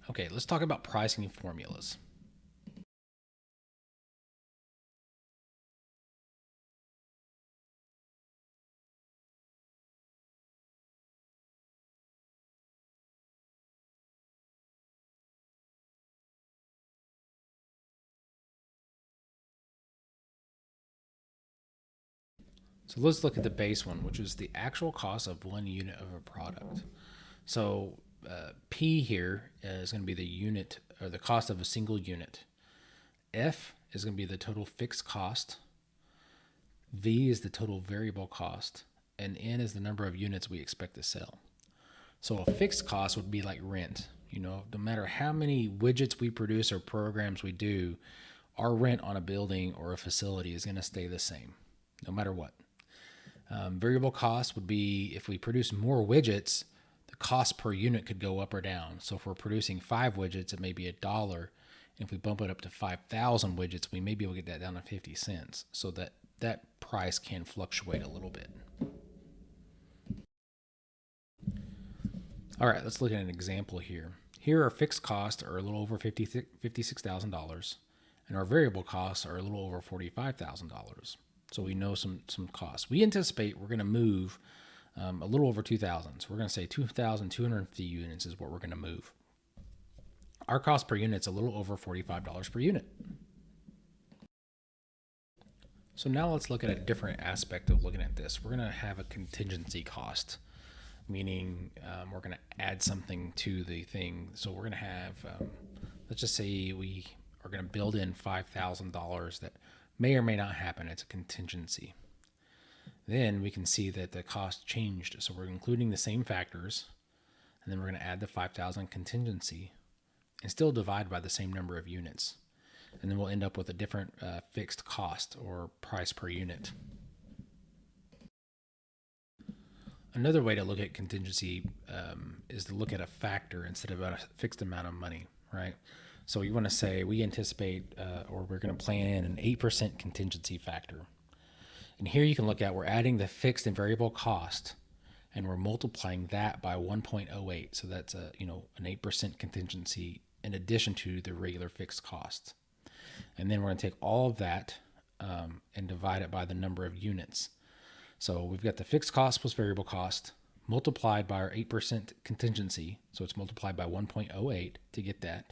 Okay, let's talk about pricing formulas. So let's look at the base one, which is the actual cost of one unit of a product. So P here is going to be the unit or the cost of a single unit. F is going to be the total fixed cost. V is the total variable cost. And N is the number of units we expect to sell. So a fixed cost would be like rent. No matter how many widgets we produce or programs we do, our rent on a building or a facility is going to stay the same, no matter what. Variable cost would be if we produce more widgets, the cost per unit could go up or down. So if we're producing 5 widgets, it may be $1. And if we bump it up to 5,000 widgets, we may be able to get that down to 50 cents. So that price can fluctuate a little bit. All right, let's look at an example here. Here our fixed costs are a little over $56,000, and our variable costs are a little over $45,000. So we know some costs. We anticipate we're going to move a little over 2,000. So we're going to say 2,250 units is what we're going to move. Our cost per unit is a little over $45 per unit. So now let's look at a different aspect of looking at this. We're going to have a contingency cost, meaning we're going to add something to the thing. So we're going to have, let's just say we are going to build in $5,000 that may or may not happen. It's a contingency. Then we can see that the cost changed. So we're including the same factors, and then we're going to add the 5,000 contingency and still divide by the same number of units. And then we'll end up with a different fixed cost or price per unit. Another way to look at contingency is to look at a factor instead of a fixed amount of money, right? So you want to say we anticipate or we're going to plan in an 8% contingency factor. And here you can look at we're adding the fixed and variable cost and we're multiplying that by 1.08. So that's an 8% contingency in addition to the regular fixed cost. And then we're going to take all of that and divide it by the number of units. So we've got the fixed cost plus variable cost multiplied by our 8% contingency. So it's multiplied by 1.08 to get that.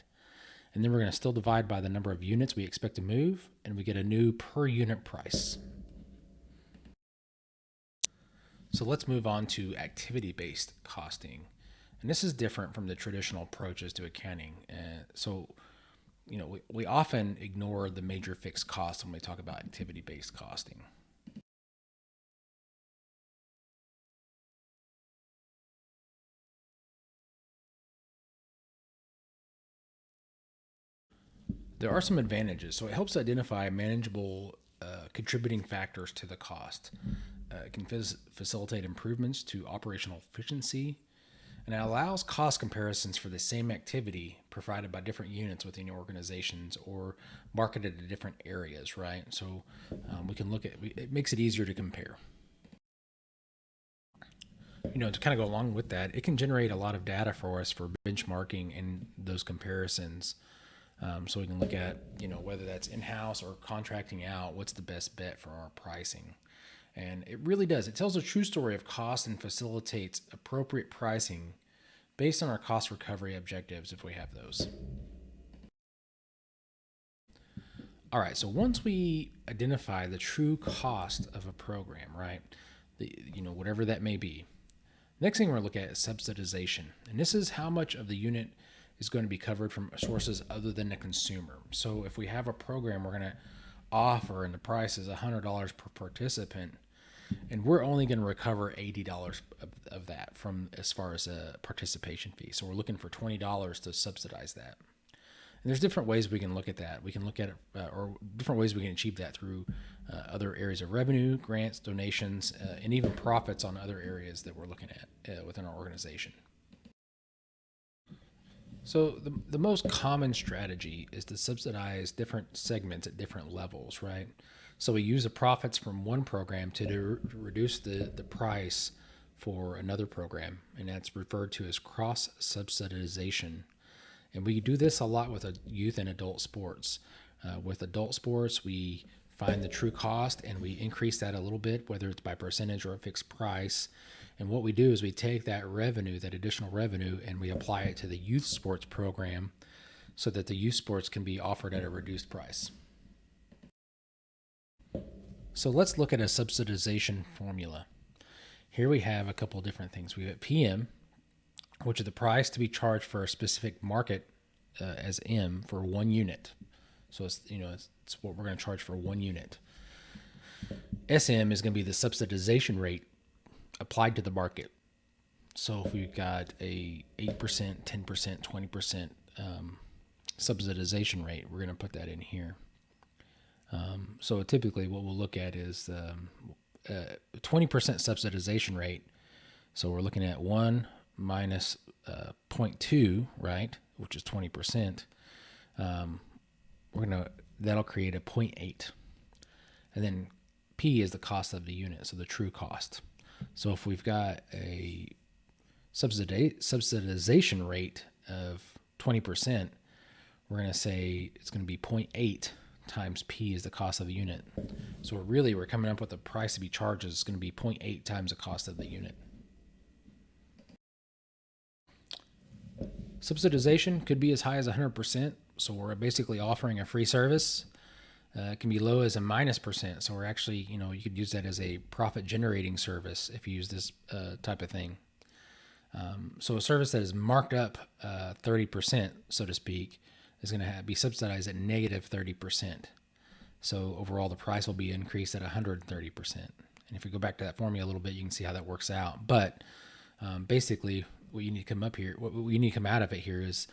And then we're going to still divide by the number of units we expect to move, and we get a new per unit price. So let's move on to activity-based costing. And this is different from the traditional approaches to accounting. We often ignore the major fixed costs when we talk about activity-based costing. There are some advantages. So it helps identify manageable contributing factors to the cost. It can facilitate improvements to operational efficiency, and it allows cost comparisons for the same activity provided by different units within your organizations or marketed to different areas, right? So we can look at it makes it easier to compare. To kind of go along with that, it can generate a lot of data for us for benchmarking and those comparisons. So we can look at, whether that's in-house or contracting out, what's the best bet for our pricing. And it really does. It tells a true story of cost and facilitates appropriate pricing based on our cost recovery objectives if we have those. All right, so once we identify the true cost of a program, right, whatever that may be, next thing we're going to look at is subsidization. And this is how much of the unit is going to be covered from sources other than the consumer. So if we have a program we're going to offer and the price is $100 per participant, and we're only going to recover $80 of that from as far as a participation fee. So we're looking for $20 to subsidize that. And there's different ways we can look at that. We can look at it, or different ways we can achieve that through other areas of revenue, grants, donations, and even profits on other areas that we're looking at within our organization. So the most common strategy is to subsidize different segments at different levels, right? So we use the profits from one program to reduce the price for another program, and that's referred to as cross-subsidization. And we do this a lot with youth and adult sports. With adult sports, we find the true cost and we increase that a little bit, whether it's by percentage or a fixed price. And what we do is we take that revenue, that additional revenue, and we apply it to the youth sports program so that the youth sports can be offered at a reduced price. So let's look at a subsidization formula. Here we have a couple different things. We have PM, which is the price to be charged for a specific market as M for 1 unit. So it's what we're going to charge for 1 unit. SM is going to be the subsidization rate applied to the market. So if we've got a 8%, 10%, 20% subsidization rate, we're going to put that in here. So typically what we'll look at is 20% subsidization rate. So we're looking at 1 minus 0.2, right, which is 20%. That'll create a 0.8. And then P is the cost of the unit, so the true cost. So if we've got a subsidization rate of 20%, we're going to say it's going to be 0.8 times P is the cost of the unit. So we're coming up with the price to be charged is going to be 0.8 times the cost of the unit. Subsidization could be as high as 100%. So we're basically offering a free service. It can be low as a -%. So we're actually, you could use that as a profit generating service if you use this type of thing. So a service that is marked up 30%, so to speak, is going to be subsidized at -30%. So overall, the price will be increased at 130%. And if we go back to that formula a little bit, you can see how that works out. But basically, what you need to come out of it here is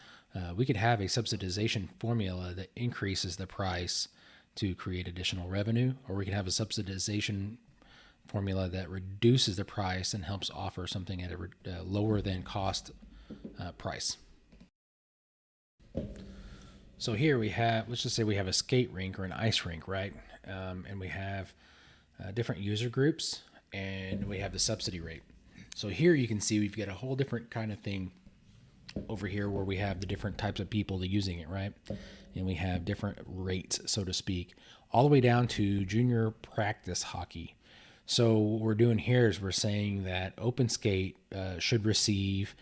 we could have a subsidization formula that increases the price to create additional revenue, or we can have a subsidization formula that reduces the price and helps offer something at a lower than cost price. So here let's just say we have a skate rink or an ice rink, right? And we have different user groups, and we have the subsidy rate. So here you can see we've got a whole different kind of thing over here where we have the different types of people using it, right? And we have different rates, so to speak, all the way down to junior practice hockey. So what we're doing here is we're saying that Open Skate should receive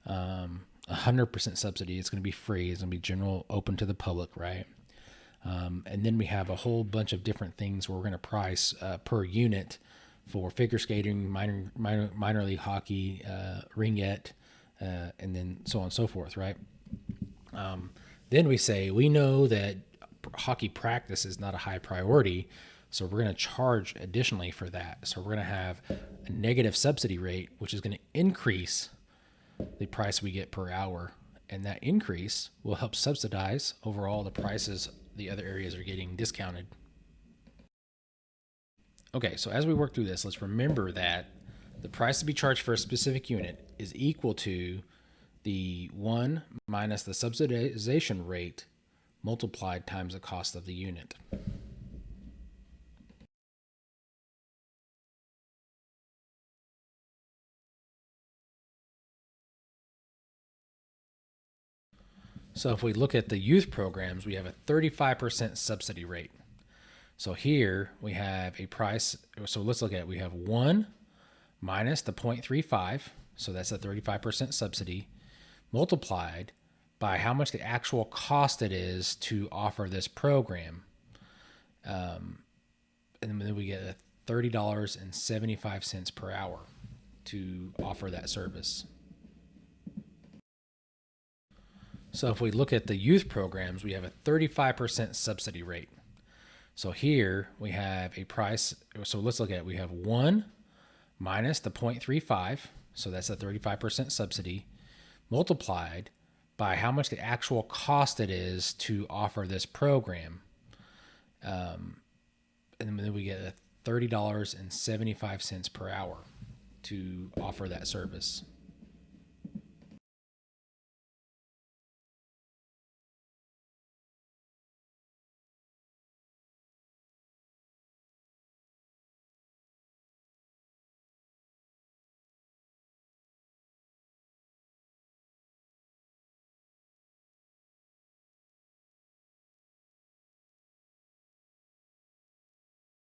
100% subsidy. It's going to be free. It's going to be general, open to the public, right? And then we have a whole bunch of different things where we're going to price per unit for figure skating, minor league hockey, ringette, and then so on and so forth, right? Then we say we know that hockey practice is not a high priority, so we're going to charge additionally for that. So we're going to have a negative subsidy rate, which is going to increase the price we get per hour, and that increase will help subsidize overall the prices the other areas are getting discounted. Okay, so as we work through this, let's remember that the price to be charged for a specific unit is equal to the 1 minus the subsidization rate multiplied times the cost of the unit. So if we look at the youth programs, we have a 35% subsidy rate. So here we have a price. So let's look at it. We have 1 minus the 0.35. So that's a 35% subsidy multiplied by how much the actual cost it is to offer this program. And then we get $30.75 per hour to offer that service. So if we look at the youth programs, we have a 35% subsidy rate. So here we have a price. So let's look at it. We have 1 minus the 0.35. So that's a 35% subsidy multiplied by how much the actual cost it is to offer this program. And then we get $30.75 per hour to offer that service.